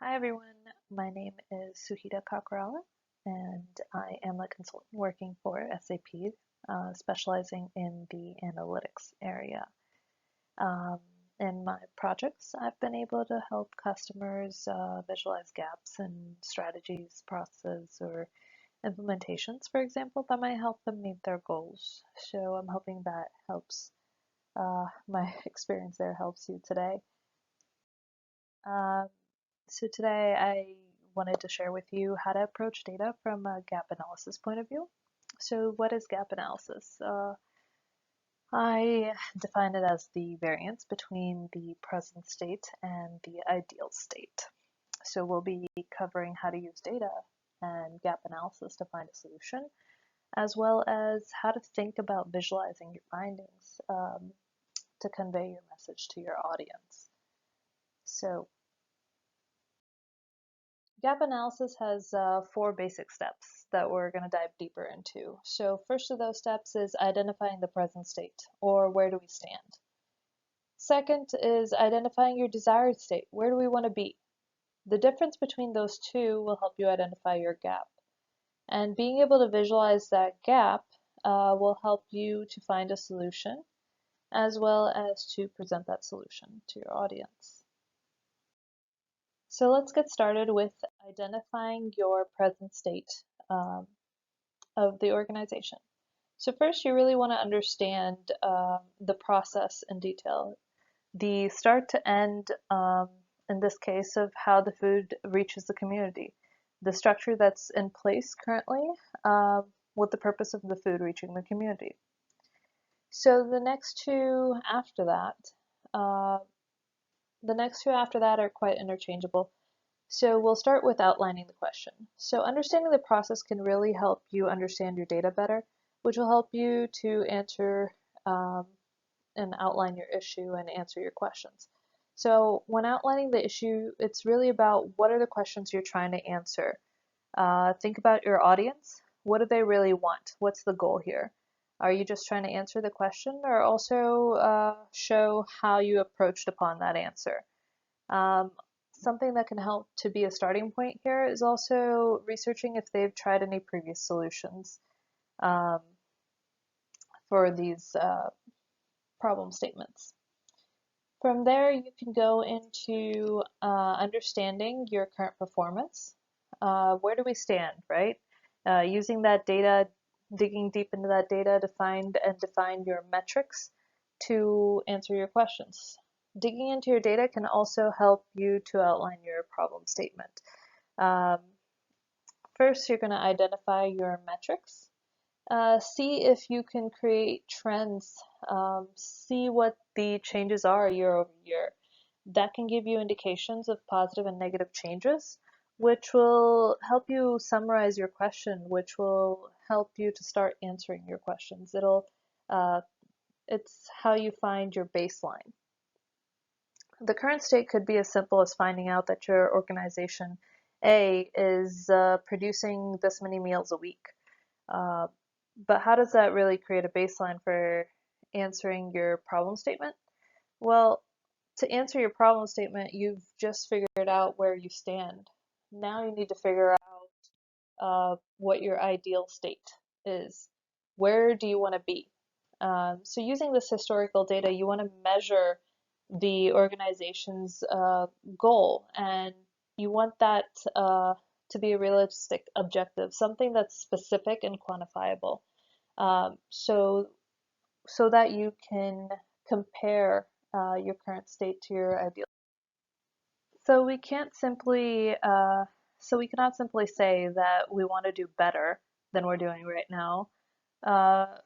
Hi everyone, my name is Suhita Kakarala and I am a consultant working for SAP, specializing in the analytics area. Um, in my projects, I've been able to help customers visualize gaps in strategies, processes, or implementations, for example, that might help them meet their goals. So I'm hoping that helps, my experience there helps you today. Um, So today I wanted to share with you how to approach data from a gap analysis point of view. So what is gap analysis? I define it as the variance between the present state and the ideal state. So we'll be covering how to use data and gap analysis to find a solution, as well as how to think about visualizing your findings to convey your message to your audience. So gap analysis has four basic steps that we're going to dive deeper into. So first of those steps is identifying the present state, or where do we stand. Second is identifying your desired state, where do we want to be. The difference between those two will help you identify your gap. And being able to visualize that gap will help you to find a solution, as well as to present that solution to your audience. So let's get started with identifying your present state um, of the organization. So first, you really want to understand the process in detail, the start to end, in this case, of how the food reaches the community, the structure that's in place currently with the purpose of the food reaching the community. So uh, the next two after that are quite interchangeable. So we'll start with outlining the question. So understanding the process can really help you understand your data better, which will help you to answer um, and outline your issue and answer your questions. So when outlining the issue, it's really about what are the questions you're trying to answer. Think about your audience. What do they really want? What's the goal here? Are you just trying to answer the question, or also show how you approached upon that answer? Um, Something that can help to be a starting point here is also researching if they've tried any previous solutions um, for these problem statements. From there, you can go into understanding your current performance. Where do we stand, right? Using that data, digging deep into that data to find and define your metrics to answer your questions. Digging into your data can also help you to outline your problem statement. Um, First, you're going to identify your metrics. See if you can create trends. See what the changes are year over year. That can give you indications of positive and negative changes, which will help you summarize your question, which will help you to start answering your questions. Uh, it's how you find your baseline. The current state could be as simple as finding out that your organization A is producing this many meals a week. Uh, but how does that really create a baseline for answering your problem statement? Well, to answer your problem statement, you've just figured out where you stand. Now you need to figure out what your ideal state is. Where do you want to be? So using this historical data, you want to measure the organization's goal, and you want that to be a realistic objective, something that's specific and quantifiable, so that you can compare your current state to your ideal. So we can't simply, so we cannot simply say that we want to do better than we're doing right now.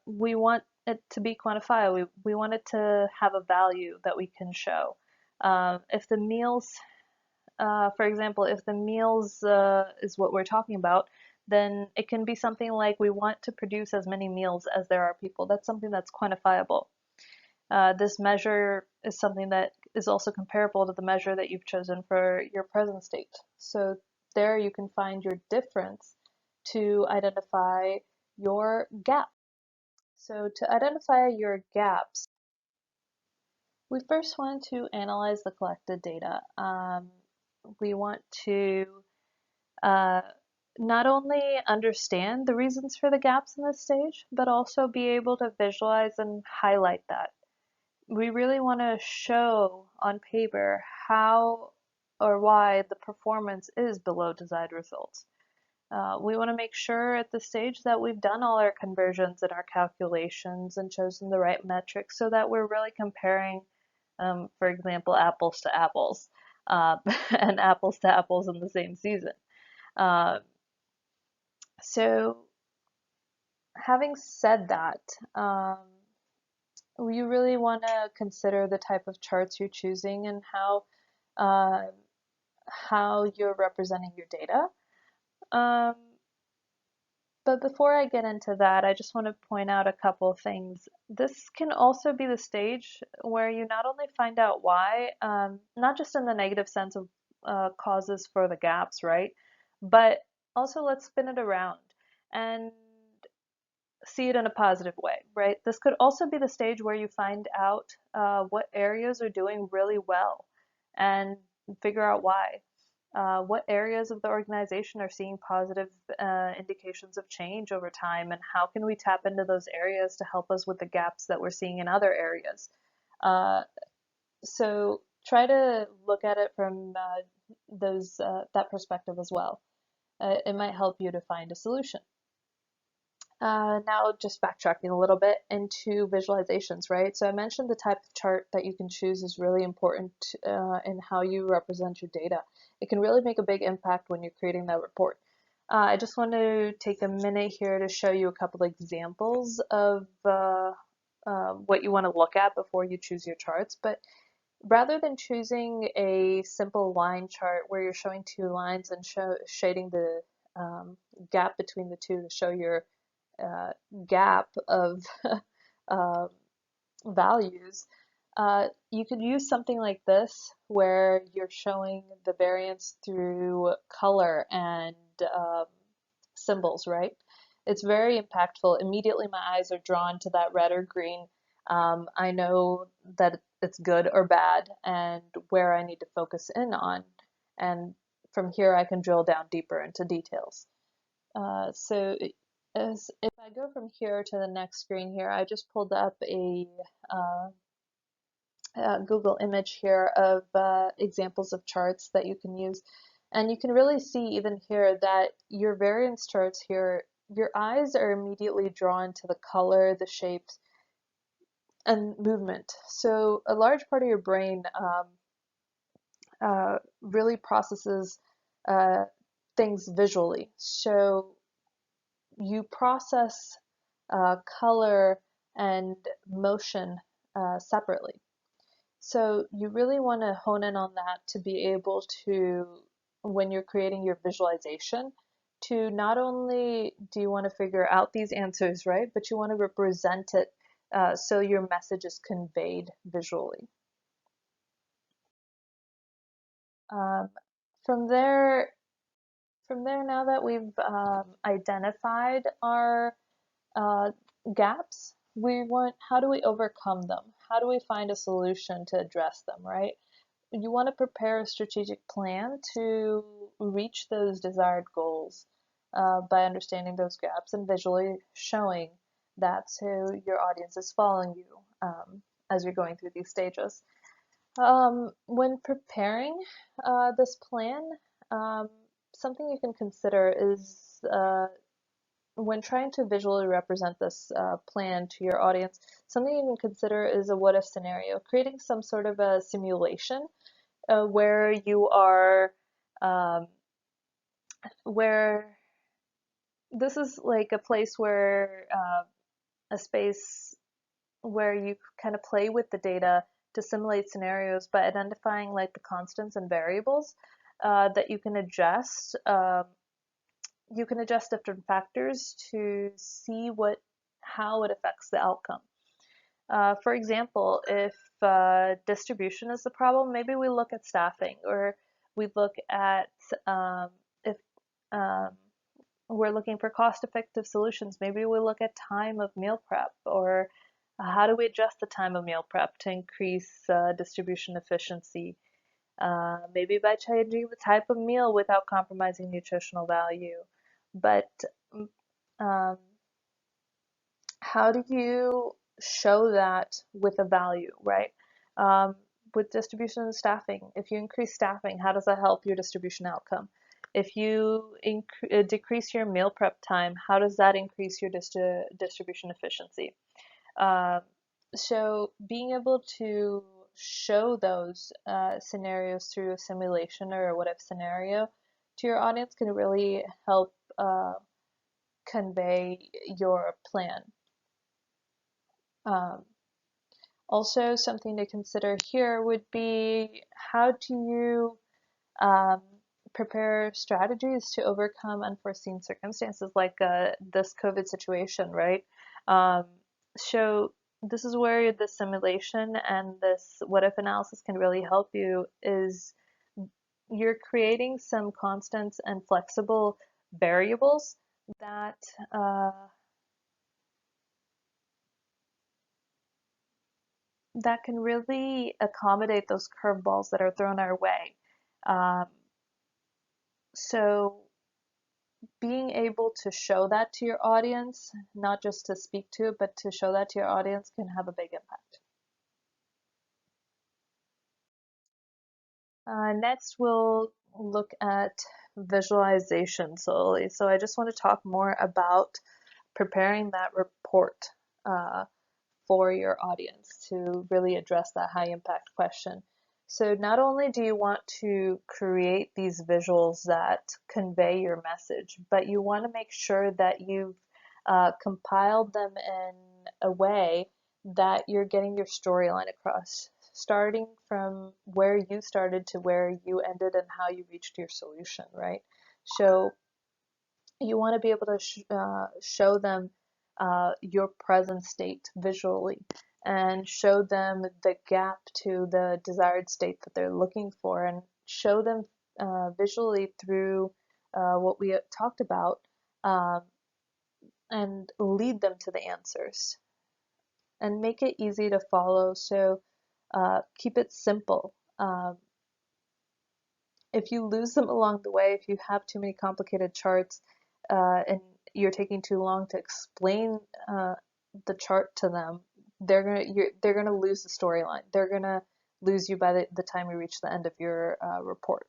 We want it to be quantifiable. We want it to have a value that we can show. If the meals, for example, if the meals is what we're talking about, then it can be something like we want to produce as many meals as there are people. That's something that's quantifiable. This measure is something that is also comparable to the measure that you've chosen for your present state. So there you can find your difference to identify your gap. So to identify your gaps, we first want to analyze the collected data. We want to uh, not only understand the reasons for the gaps in this stage, but also be able to visualize and highlight that. We really want to show on paper how or why the performance is below desired results. We want to make sure at this stage that we've done all our conversions and our calculations and chosen the right metrics so that we're really comparing, for example, apples to apples, uh, and apples to apples in the same season. Uh, so having said that, you really want to consider the type of charts you're choosing and uh, how you're representing your data. Um, but before I get into that, I just want to point out a couple of things. This can also be the stage where you not only find out why, not just in the negative sense of causes for the gaps, right? But also let's spin it around and see it in a positive way, right? This could also be the stage where you find out what areas are doing really well and figure out why. What areas of the organization are seeing positive indications of change over time, and how can we tap into those areas to help us with the gaps that we're seeing in other areas? Uh, so try to look at it from that perspective as well. It might help you to find a solution. Now just backtracking a little bit into visualizations, right? So I mentioned the type of chart that you can choose is really important in how you represent your data. It can really make a big impact when you're creating that report. I just want to take a minute here to show you a couple of examples of what you want to look at before you choose your charts. But rather than choosing a simple line chart where you're showing two lines and shading the gap between the two to show your uh, gap of uh, values, you could use something like this where you're showing the variance through color and symbols, right? It's very impactful. Immediately my eyes are drawn to that red or green. I know that it's good or bad and where I need to focus in on. And from here I can drill down deeper into details. So if I go from here to the next screen here, I just pulled up uh, a Google image here of examples of charts that you can use. And you can really see even here that your variance charts here, your eyes are immediately drawn to the color, the shapes, and movement. So a large part of your brain really processes uh, things visually. So you process color and motion separately. So you really want to hone in on that to be able to, when you're creating your visualization, to not only do you want to figure out these answers, right, but you want to represent it so your message is conveyed visually. Um, from there, now that we've identified our uh, gaps, how do we overcome them? How do we find a solution to address them, right? You want to prepare a strategic plan to reach those desired goals by understanding those gaps and visually showing that to your audience is following you as you're going through these stages. When preparing this plan, um, something you can consider is when trying to visually represent this plan to your audience, something you can consider is a what if scenario, creating some sort of a simulation where you are, um, where this is like a place where a space where you kind of play with the data to simulate scenarios by identifying like the constants and variables that you can adjust. You can adjust different factors to see how it affects the outcome. For example, if distribution is the problem, maybe we look at staffing, or we look at if um, we're looking for cost-effective solutions, maybe we look at time of meal prep, or how do we adjust the time of meal prep to increase distribution efficiency. maybe by changing the type of meal without compromising nutritional value. But um, how do you show that with a value, right? Um, with distribution and staffing, if you increase staffing, how does that help your distribution outcome? If you decrease your meal prep time, how does that increase your distribution efficiency? Um, so being able to show those scenarios through a simulation or a what if scenario to your audience can really help convey your plan. Um, Also, something to consider here would be how do you um, prepare strategies to overcome unforeseen circumstances like this COVID situation, right? Um, so this is where the simulation and this what if analysis can really help you is you're creating some constants and flexible variables that that can really accommodate those curveballs that are thrown our way. Um, so being able to show that to your audience, not just to speak to it, but to show that to your audience can have a big impact. Next, we'll look at visualization solely. So I just want to talk more about preparing that report for your audience to really address that high impact question. So not only do you want to create these visuals that convey your message, but you want to make sure that you've compiled them in a way that you're getting your storyline across, starting from where you started to where you ended and how you reached your solution, right? So you want to be able to show them your present state visually and show them the gap to the desired state that they're looking for, and show them visually through what we talked about, um, and lead them to the answers and make it easy to follow. So keep it simple. If you lose them along the way, if you have too many complicated charts and you're taking too long to explain the chart to them, they're gonna lose the storyline. They're gonna lose you by the time you reach the end of your report.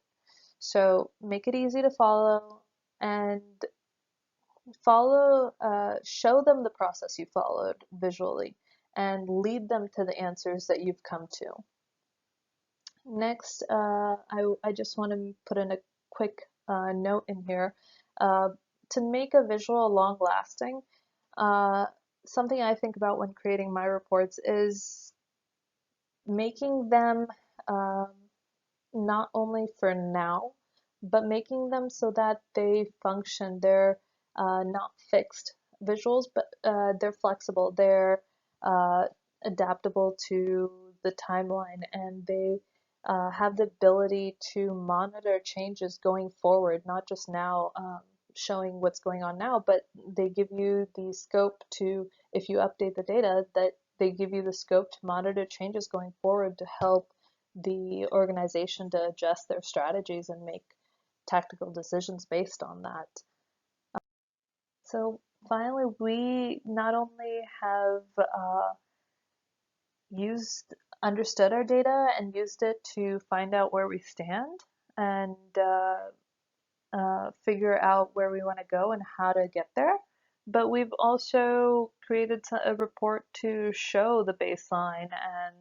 So make it easy to follow and show them the process you followed visually and lead them to the answers that you've come to. Next, I just want to put in a quick note in here. Uh, to make a visual long lasting, something I think about when creating my reports is making them um, not only for now, but making them so that they function. They're not fixed visuals, but they're flexible. They're uh, adaptable to the timeline, and they have the ability to monitor changes going forward, not just now, showing what's going on now, but they give you the scope to, if you update the data, that they give you the scope to monitor changes going forward to help the organization to adjust their strategies and make tactical decisions based on that. So finally, we not only have understood our data and used it to find out where we stand and figure out where we want to go and how to get there, but we've also created a report to show the baseline and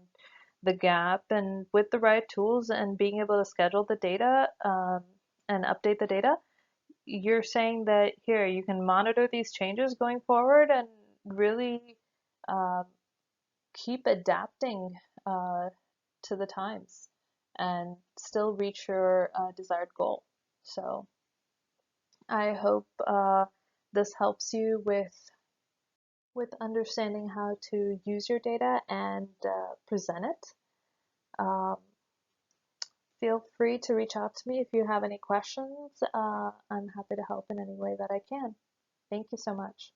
the gap, and with the right tools and being able to schedule the data and update the data, you're saying that here you can monitor these changes going forward and really um, keep adapting to the times and still reach your desired goal. So I hope this helps you with understanding how to use your data and present it. Um, Feel free to reach out to me if you have any questions. I'm happy to help in any way that I can. Thank you so much.